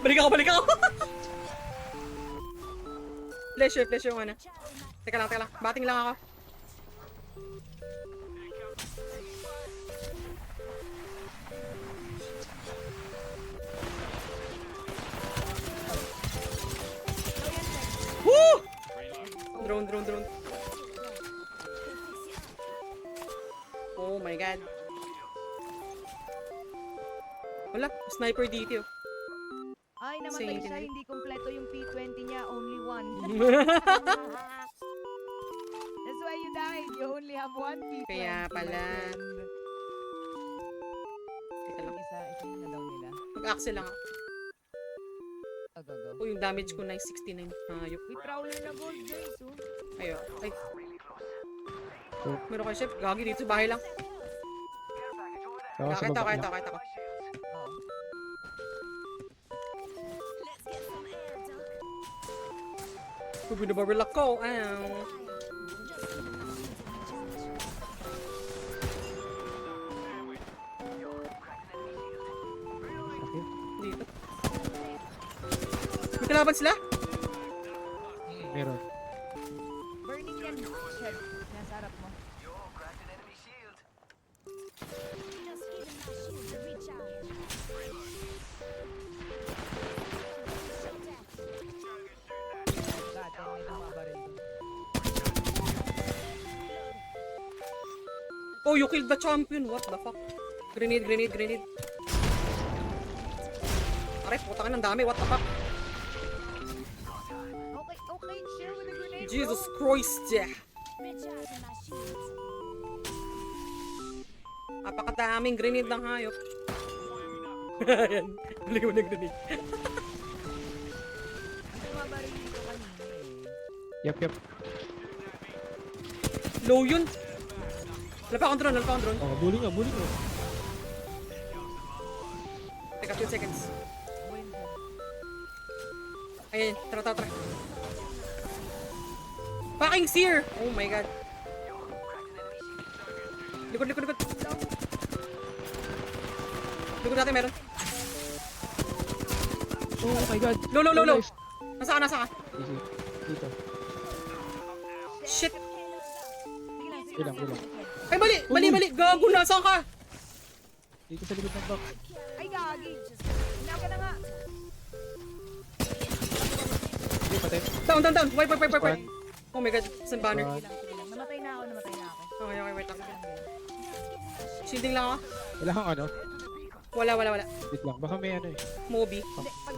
Balik ako. Flash yung ano. Teka lang. Bating lang ako. Woo! Drone. Oh my god. Wala, sniper dito. Ay, namatay siya. Hindi kompleto yung P20 niya. Only one. That's why you died. You only have one P20. Kaya pala. my friend. Teka lang. Isa yun na daw nila. Mag-axel lang ako. Go. Oh, yung damage ko na 69. Hayop. May prowler na gold, guys. Oh. Ayo. Ay. Meron kayo, chef. Gagi dito. Bahay lang. Kahit ako. Oh. Binabaril ako. Ow. Dito. May kalaban sila? Meron. Burning yan, chef. Nasa harap mo. Dati, may tumabaril doon. Oh, you killed the champion. What the fuck? Grenade. Aray, puta ka ng dami. What the fuck? Okay, chill with the grenade, Jesus bro. Christ, yeah. Apakadaming grenade ng hayop. Ayan. Balik mo ng grenade. Tumabaril dito kanina eh. Yep. Low yun. Wala pa akong drone. Oh, bully nga. Teka, 2 seconds. Win. Ayan, tara. Fucking seer! Oh my god. Likod. Likod natin meron. Oh my god. Low. Nasa ka? Easy. Dito. Shit! Sige lang. Ay, mali! Gago, nasaan ka? Dito sa likod ng box. Ay, gagi. Hinaw ka na nga. Hindi, patay. Down. Wipe. Oh my god, isang banner. One. Sige lang. Namatay na ako. Okay, wait lang. Shielding lang ako. Wala kang ano? Wala. Wait lang. Baka may ano eh. Moby. Hindi, pag